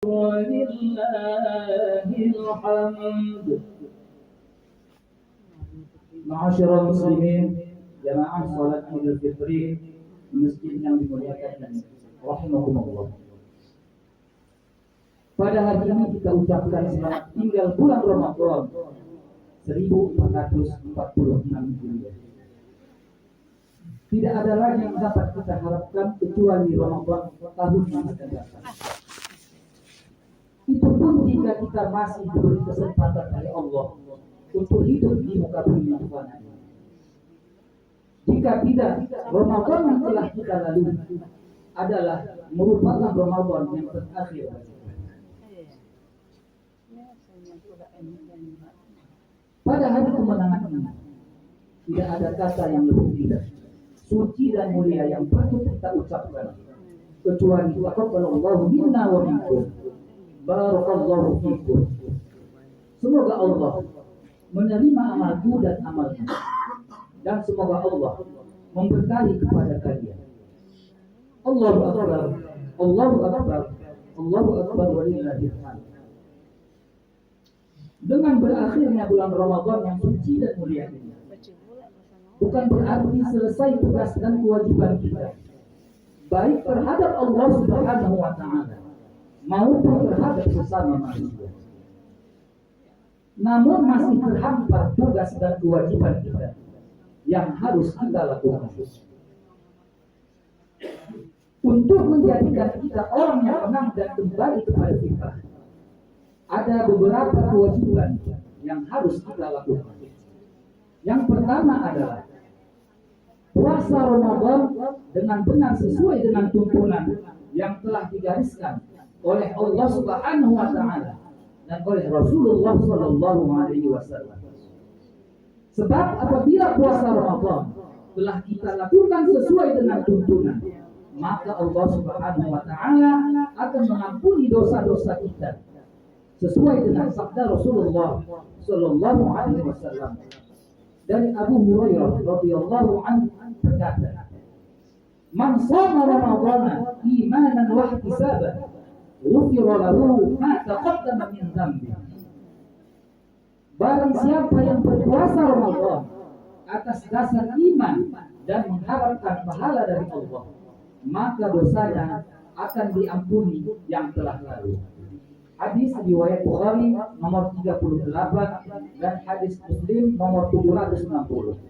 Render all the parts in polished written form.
ولله الحمد. Ma'asyiral muslimin, jamaah salat Idul Fitri di masjid yang dimuliakan dan rahimakumullah. Pada hari ini kita ucapkan selamat tinggal bulan Ramadan 1446 Hijriah. Tidak ada lagi yang dapat kita harapkan kecuali Ramadan tahun yang akan datang. Itu pun jika kita masih diberi kesempatan oleh Allah untuk hidup di muka bumi yang fana. Jika tidak, Ramadan yang telah kita lalui adalah merupakan Ramadan yang terakhir. Pada hari kemenangan ini, tidak ada kata yang lebih indah, suci dan mulia yang patut kita ucapkan kecuali taqabbalallahu minna wa minkum, barakallahu fikum. Semoga Allah menerima amalku dan amalmu, dan semoga Allah memberkahi kepada kalian. Allahu akbar, Allahu akbar, Allahu akbar walillahil hamd. Dengan berakhirnya bulan Ramadan yang suci dan mulia ini, bukan berarti selesai tugas dan kewajiban kita, baik terhadap Allah Subhanahu wa Ta'ala maupun terhadap sesama manusia. Namun masih terhampar tugas dan kewajiban kita yang harus kita lakukan untuk menjadikan kita orang yang menang dan kembali kepada fitrah. Ada beberapa kewajiban yang harus kita lakukan. Yang pertama adalah puasa Ramadan dengan benar sesuai dengan tuntunan yang telah digariskan oleh Allah Subhanahu wa Ta'ala dan oleh Rasulullah Sallallahu Alaihi Wasallam. Sebab apabila puasa Ramadan telah kita lakukan sesuai dengan tuntunan, maka Allah Subhanahu wa Ta'ala akan mengampuni dosa-dosa kita sesuai dengan sabda Rasulullah Sallallahu Alaihi Wasallam. Dari Abu Hurairah radhiyallahu anhu berkata, "Man shoma Ramadhana imanan wa ihtisaban, ghufira lahu ma taqaddama min dhanbi." Barang siapa yang berpuasa Ramadan atas dasar iman dan mengharapkan pahala dari Allah, maka dosanya akan diampuni yang telah lalu. Hadis riwayat Bukhari nomor 38 dan hadis Muslim nomor 760.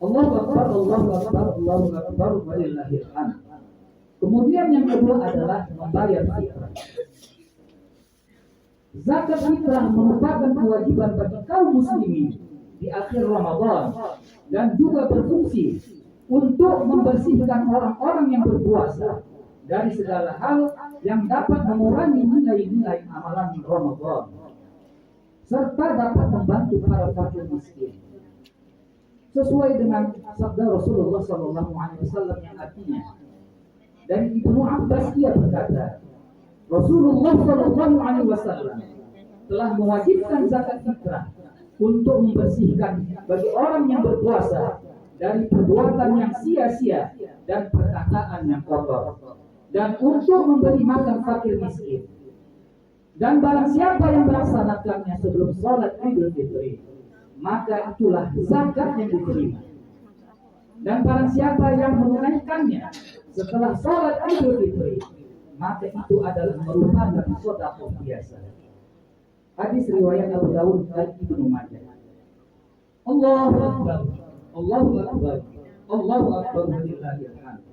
Allahu akbar, Allahu akbar, Allahu akbar, walillahil hamd. Kemudian yang kedua adalah membayar fitrah. Zakat fitrah merupakan kewajiban bagi kaum muslimin di akhir Ramadan dan juga berfungsi untuk membersihkan orang-orang yang berpuasa dari segala hal yang dapat mengurangi nilai-nilai amalan Ramadan, serta dapat membantu para fakir miskin. Sesuai dengan sabda Rasulullah Sallallahu Alaihi Wasallam yang artinya, dari Ibnu Abbas ia berkata, Rasulullah Sallallahu Alaihi Wasallam telah mewajibkan zakat fitrah untuk membersihkan bagi orang yang berpuasa dari perbuatan yang sia-sia dan perkataan yang kotor, dan untuk memberi makan fakir miskin. Dan barang siapa yang melaksanakannya sebelum sholat Idul Fitri, maka itulah zakat yang diterima. Dan barang siapa yang menunaikannya setelah sholat Idul Fitri, maka itu adalah merupakan sedekah biasa. Hadis riwayat Abu Dawud dan Ibnu Majah. Allahu akbar, Allahu akbar, Allahu akbar, walillahil hamd.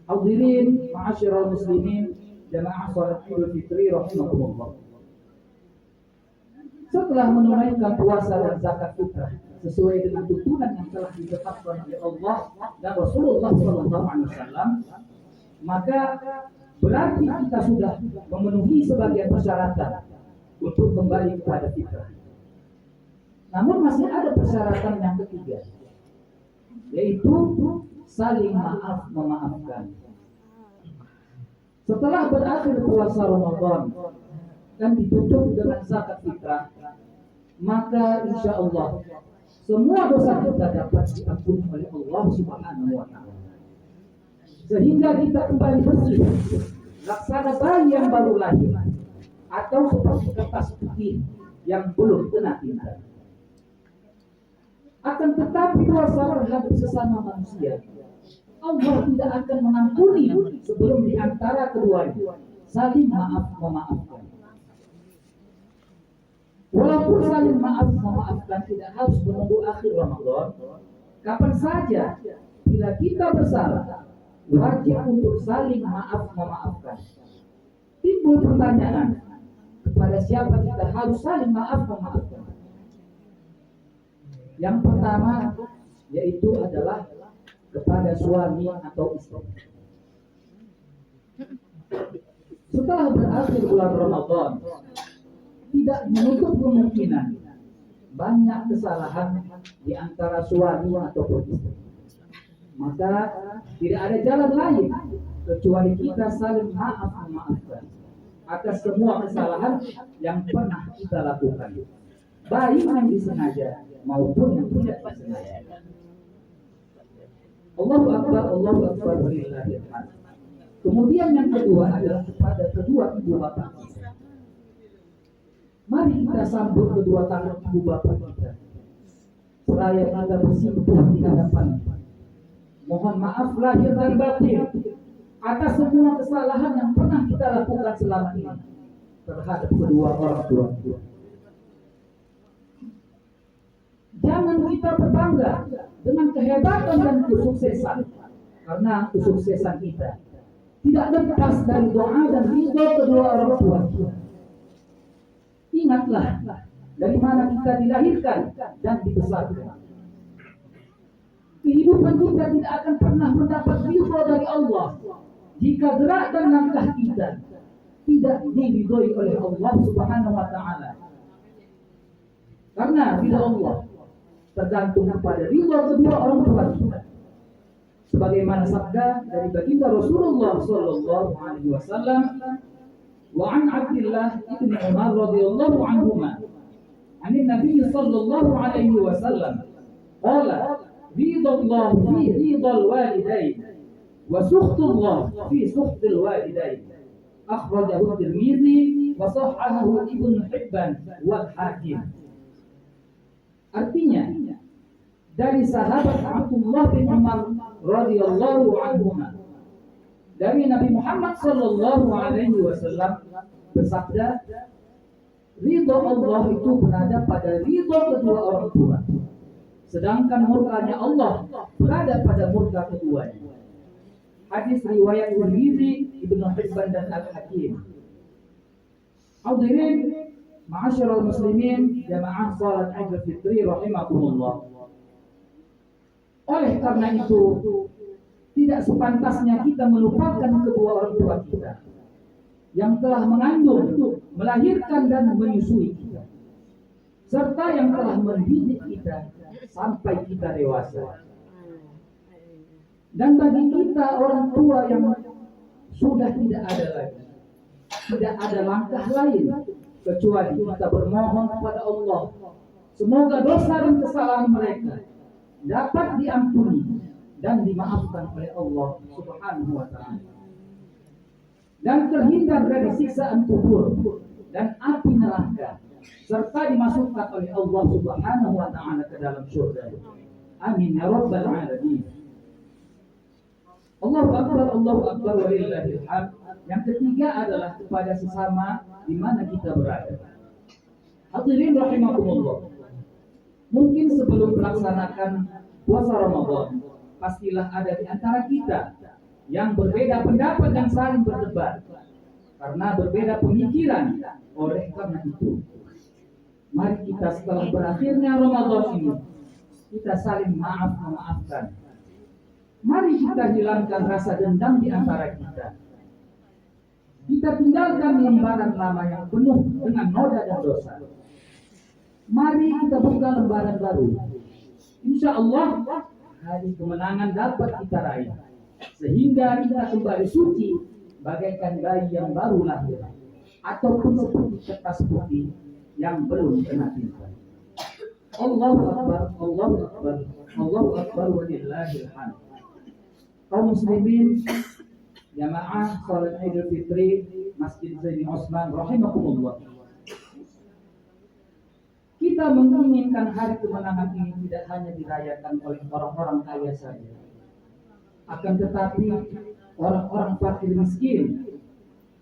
Hadirin ma'asyiral muslimin, jamaah salat Idul Fitri rahimakumullah. Setelah menunaikan puasa dan zakat fitrah sesuai dengan tuntunan yang telah ditetapkan oleh Allah dan Rasulullah Sallallahu Alaihi Wasallam, maka berarti kita sudah memenuhi sebagian persyaratan untuk kembali kepada fitrah. Namun masih ada persyaratan yang ketiga, yaitu saling maaf memaafkan. Setelah berakhir puasa Ramadan dan ditutup dengan zakat fitrah, maka insya Allah semua dosa kita dapat diampuni oleh Allah Subhanahu wa Ta'ala. sehingga kita kembali bersih, laksana bayi yang baru lahir, atau seperti kertas putih yang belum kena tinta. Akan tetapi dosa terhadap sesama manusia, Allah tidak akan mengampuni sebelum di antara keduanya saling memaafkan. Walaupun saling memaafkan tidak harus menunggu akhir Ramadan, kapan saja bila kita bersalah, wajib untuk saling memaafkan. Timbul pertanyaan, kepada siapa kita harus saling memaafkan? Yang pertama yaitu adalah kepada suami atau istri. Setelah berakhir bulan Ramadan, tidak menutup kemungkinan banyak kesalahan di antara suami ataupun istri. Maka tidak ada jalan lain kecuali kita saling memaafkan atas semua kesalahan yang pernah kita lakukan, baik yang disengaja maupun yang tidak disengaja. Allahu Akbar, walillahil hamd. Kemudian yang kedua adalah kepada kedua ibu bapak kita. Mari kita sambut kedua tangan ibu bapak kita, seraya kita bersimpuh di hadapan. Mohon maaf lahir dan batin atas semua kesalahan yang pernah kita lakukan selama ini terhadap kedua orang tua. Jangan kita berbangga dengan kehebatan dan kesuksesan, karena kesuksesan kita tidak lepas dari doa dan ridho kedua orang tua. Ingatlah dari mana kita dilahirkan dan dibesarkan. Kehidupan kita tidak akan pernah mendapat ridho dari Allah jika gerak dan langkah kita tidak diridhoi oleh Allah Subhanahu wa taala. Karena ridho Allah tergantung kepada ridho kedua orang tua kita. Sebagaimana sabda dari baginda Rasulullah sallallahu alaihi wasallam, wa an Abdullah ibn Umar radhiyallahu anhuma, anin Nabi sallallahu alaihi wasallam, qala ridha Allah fi ridhal walidain wa sukhtullah fi sukhtil walidain. Akhrajahu Tirmidzi wa sahhahahu Ibnu Hibban wal Hakim. Artinya, dari sahabat Abdullah bin Umar radhiyallahu anhuma, dari Nabi Muhammad sallallahu alaihi wasallam bersabda, ridha Allah itu berada pada ridha kedua orang tua, sedangkan murkanya Allah berada pada murka keduanya. Hadis riwayat Tirmidzi, Ibnu Hibban dan Al-Hakim. Hadirin ma'asyiral muslimin jamaah salat Idul Fitri rahimakumullah. Oleh karena itu, tidak sepantasnya kita melupakan kedua orang tua kita yang telah mengandung, melahirkan dan menyusui kita, serta yang telah mendidik kita sampai kita dewasa. Dan bagi kita orang tua yang sudah tidak ada lagi, tidak ada langkah lain kecuali kita bermohon kepada Allah semoga dosa dan kesalahan mereka dapat diampuni dan dimaafkan oleh Allah Subhanahu wa taala, dan terhindar dari siksaan kubur dan api neraka, serta dimasukkan oleh Allah Subhanahu wa taala ke dalam surga. Amin ya rabbal alamin. Allahu akbar walillahil hamd. Yang ketiga adalah kepada sesama di mana kita berada. Hadirin rahimakumullah. Mungkin sebelum melaksanakan puasa Ramadan, pastilah ada di antara kita yang berbeda pendapat dan saling berdebat karena berbeda pemikiran. Oleh karena itu, mari kita setelah berakhirnya Ramadan ini, kita saling memaafkan. Mari kita hilangkan rasa dendam di antara kita. Kita tinggalkan lembaran lama yang penuh dengan noda dan dosa. Mari kita buka lembaran baru. Insya Allah hari kemenangan dapat kita raih, sehingga kita kembali suci bagaikan bayi yang baru lahir, ataupun seperti kertas putih yang belum kena tinta. Allahu akbar, Allahu akbar, Allahu akbar walillahil hamd. Kaum muslimin, jamaah salat Idul Fitri Masjid Zaini Osman rahimakumullah. Kita menginginkan hari kemenangan ini tidak hanya dirayakan oleh orang-orang kaya saja, akan tetapi orang-orang fakir miskin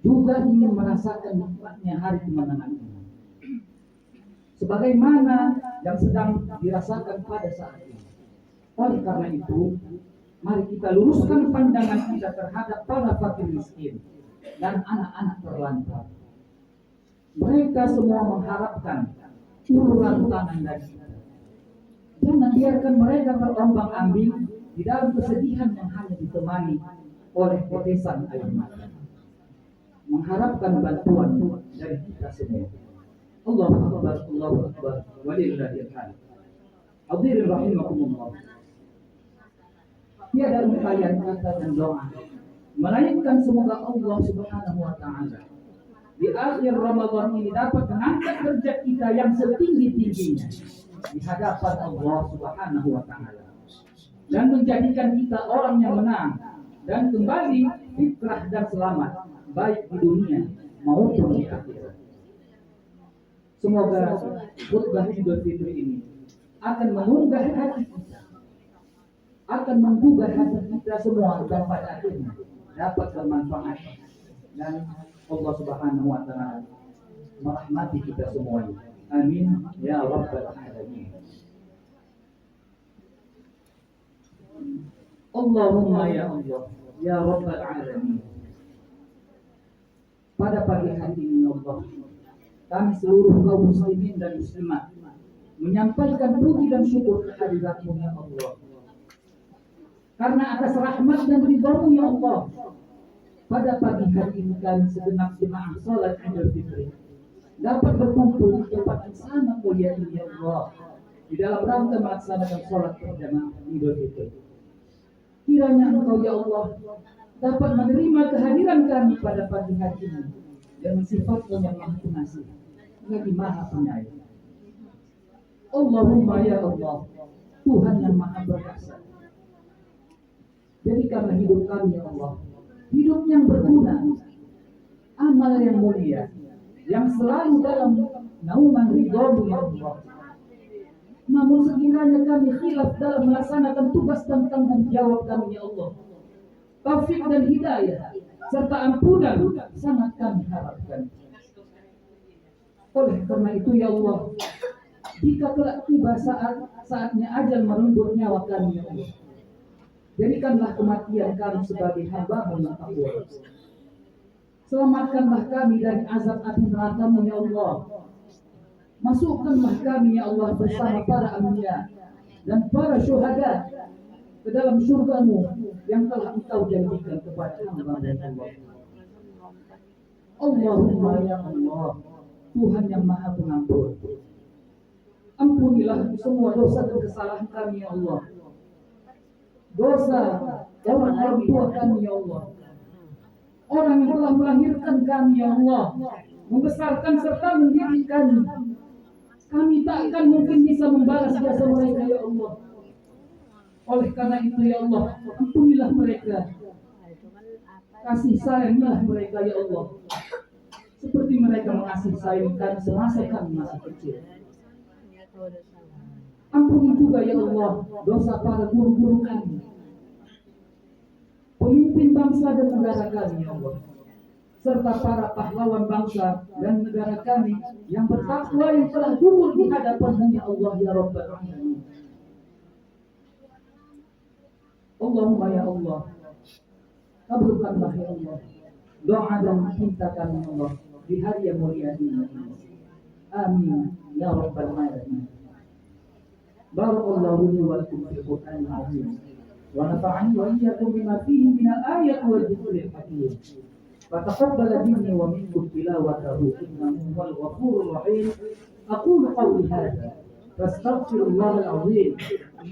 juga ingin merasakan nikmatnya hari kemenangan ini, sebagaimana yang sedang dirasakan pada saat ini. Oleh karena itu, mari kita luruskan pandangan kita terhadap para fakir miskin dan anak-anak terlantar. Mereka semua mengharapkan uluran tangan dari kita. Jangan biarkan mereka terombang-ambing di dalam kesedihan yang hanya ditemani oleh tetesan air mata. Mengharapkan bantuan dari kita semua. Allahu Akbar, Allahu Akbar, walillahil hamd. Hadirin rahimakumullah. Tiada upaya kata dan doa melainkan semoga Allah Subhanahu wa taala di akhir Ramadan ini dapat mengangkat derajat kita yang setinggi-tingginya di hadapan Allah Subhanahu wa taala dan menjadikan kita orang yang menang dan kembali fitrah dan selamat baik di dunia maupun di akhirat. Semoga khutbah Idul Fitri ini akan mengunggah hati kita, akan menggugah hati kita semua dan pada akhirnya dapat bermanfaat dan Allah Subhanahu wa taala merahmati kita semuanya. Amin ya rabbal alamin. Allahumma ya Allah ya rabbal alamin. Pada pagi hari ini Allah, kami seluruh kaum muslimin dan muslimat menyampaikan puji dan syukur kehadirat-Mu ya Allah. Karena atas rahmat dan ridha-Mu ya Allah, pada pagi hari ini kami segenap jemaah salat Idul Fitri dapat berkumpul di tempat yang sangat mulia ini ya Allah, di dalam rangka melaksanakan salat berjamaah Idul Fitri. Kiranya Engkau ya Allah dapat menerima kehadiran kami pada pagi hari ini dengan sifat-Mu yang Maha Pengasih, lagi Maha Penyayang. Allahumma ya Allah, Tuhan yang Maha Perkasa, jadikanlah hidup kami ya Allah hidup yang berguna, amal yang mulia, yang selalu dalam naungan ridha-Mu ya Allah. Namun sekiranya kami khilaf dalam melaksanakan tugas dan tanggung jawab kami ya Allah, taufik dan hidayah serta ampunan sangat kami harapkan. Oleh karena itu ya Allah, jika telah tiba saatnya ajal merenggut nyawa kami ya Allah, jadikanlah kematian kami sebagai hamba-Mu yang takwa. Selamatkanlah kami dari azab api neraka-Mu ya Allah. Masukkanlah kami ya Allah bersama para anbiya dan para syuhada ke dalam surga-Mu yang telah Engkau janjikan kepada hamba-Mu ya Allah. Allahumma ya Allah, Tuhan yang Maha Pengampun, ampunilah semua dosa dan kesalahan kami ya Allah. Dosa orang tua kami ya Allah, orang yang telah melahirkan kami ya Allah, membesarkan serta mendidik kami. Kami tak akan mungkin bisa membalas jasa mereka ya Allah. Oleh karena itu ya Allah, ampunilah mereka, kasih sayangilah mereka ya Allah, seperti mereka mengasihi sayang kami semasa kami masih kecil. Ampuni juga ya Allah dosa para guru-guru kami, pemimpin bangsa dan negara kami ya Allah, serta para pahlawan bangsa dan negara kami yang bertakwa yang telah gugur di hadapan-Mu ya Allah ya Rabbal Alamin. Allahumma ya Allah, kabulkanlah ya Allah doa dan cinta kami ya Allah di hari yang mulia ini. Amin ya Rabbal Alamin. Barakallahu li wa lakum fil Qur'anil azim wa nafa'ani wa iyyakum bima fihi min al-ayati wal dhikril hakim. Fataqabbal minni wa minkum tilawatahu innahu huwal ghafurur rahim. Aqulu qawli hadha fastaghfirullahal azim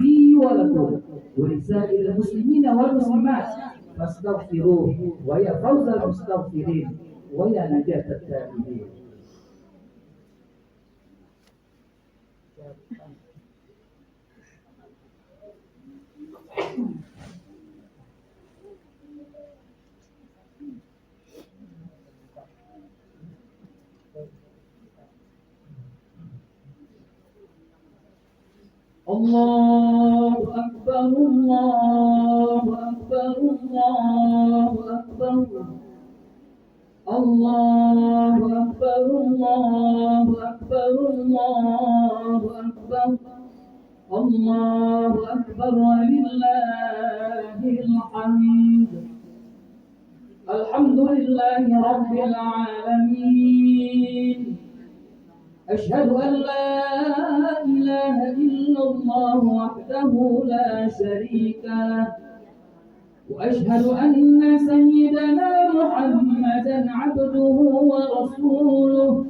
li wa lakum wa lisa'il muslimina wal muslimat fastaghfiruhu wa ya fawzal mustaghfirin wa ya najatat taibin. الله أكبر الله أكبر الله أكبر الله أكبر الله أكبر الله أكبر الله أكبر ولله الحمد الحمد لله رب العالمين أشهد أن لا إله إلا الله وحده لا شريك له وأشهد أن سيدنا محمدا عبده ورسوله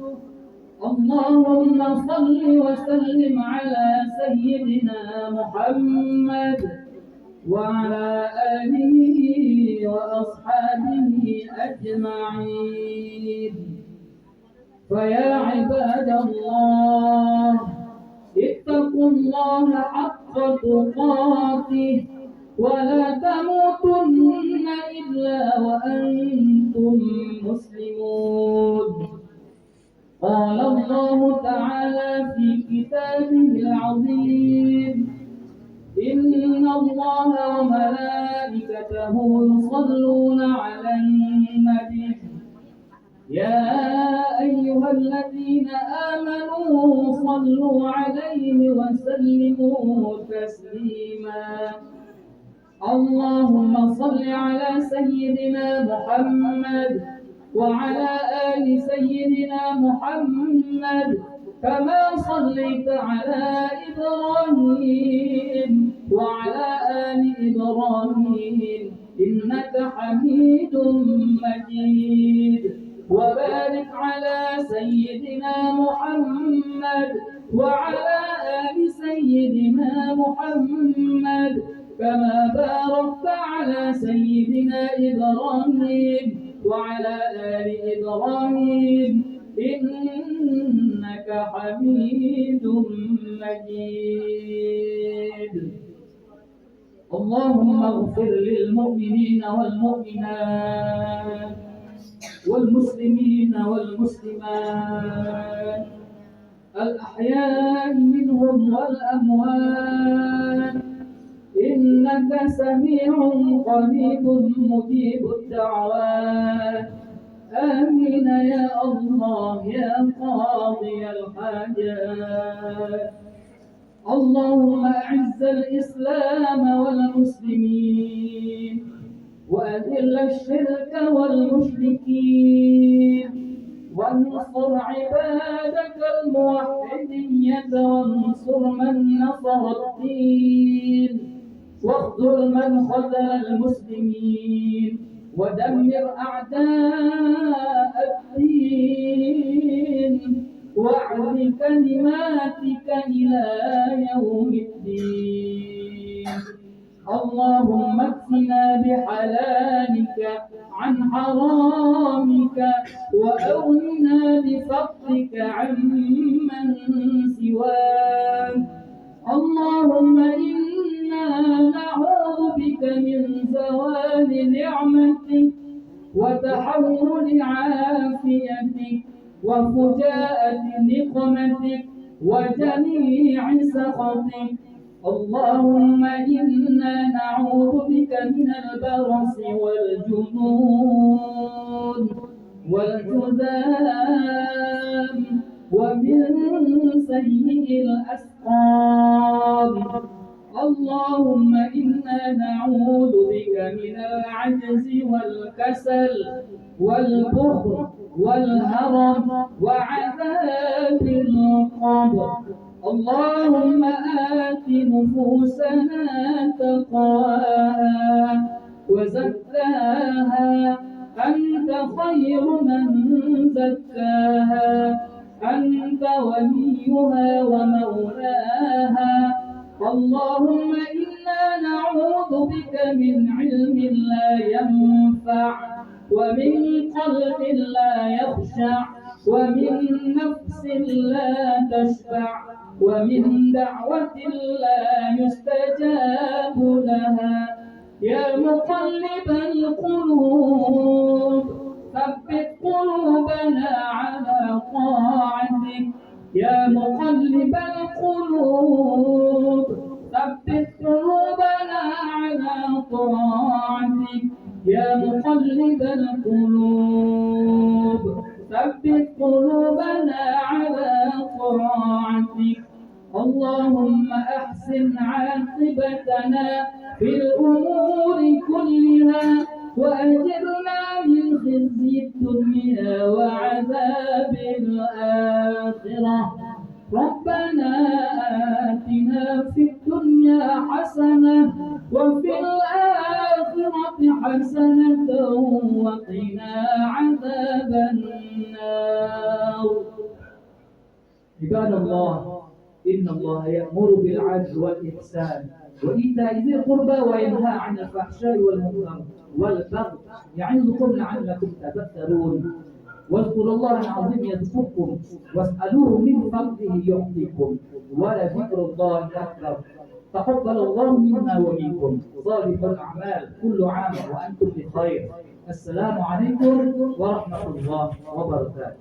اللهم صل وسلم على سيدنا محمد وعلى آله وأصحابه أجمعين فيا عباد الله اتقوا الله حق تقاته ولا تموتن إلا وأنتم مسلمون قال الله تعالى في كتابه العظيم إن الله وملائكته يصلون على النبي يا أيها الذين آمنوا صلوا عليه وسلموا تسليما اللهم صل على سيدنا محمد وعلى آل سيدنا محمد كما صليت على إبراهيم وعلى آل إبراهيم إنك حميد مجيد وبارك على سيدنا محمد وعلى آل سيدنا محمد كما باركت على سيدنا إبراهيم وعلى آل إبراهيم إنك حميد مجيد اللهم اغفر للمؤمنين والمؤمنات والمسلمين والمسلمات الأحياء منهم والأموات إنك سميع قريب مجيب الدعوات آمين يا الله يا قاضي الحاجات اللهم أعز الإسلام والمسلمين وأذل الشرك والمشركين وانصر عبادك الموحدين وانصر من نصر الدين واخذل من خذل المسلمين ودمر أعداء الدين واعل كلماتك إلى يوم الدين اللهم اكفنا بحلالك عن حرامك وأغننا بفضلك عمن سواك اللهم إنا نعوذ بك من زوال نعمتك وتحول عافيتك وفجاءة نقمتك وجميع سخطك اللهم إنا نعوذ بك من البرص والجنون والجذام ومن سيء الأسقام اللهم إنا نعوذ بك من العجز والكسل والبخل والهرم وعذاب القبر اللهم آت نفوسنا تقواها وزكاها أنت خير من زكاها أنت وليها ومولاها اللهم إنا نعوذ بك من علم لا ينفع ومن قلب لا يخشع ومن نفس لا تشبع ومن دعوة لا يستجاب لها يا مقلب القلوب ثبت قلوبنا على طاعتك يا مقلب القلوب القلوب ثبت قلوبنا على طاعتك اللهم أحسن عاقبتنا في الأمور كلها وأجرنا من خزي الدنيا وعذاب الآخرة ربنا آتنا في الدنيا حسنة وفي الآخرة حسنة وقنا عذاب النار عباد الله إن الله يأمر بالعدل والإحسان وإيتاء ذي القربى وينهى عن الفحشاء والمنكر والبغي يعظكم لعلكم تذكرون واذكروا الله العظيم يذكركم واسألوه من فضله يعطيكم ولذكر الله أكبر تقبل الله منا ومنكم صالح الأعمال كل عام وأنتم بخير السلام عليكم ورحمة الله وبركاته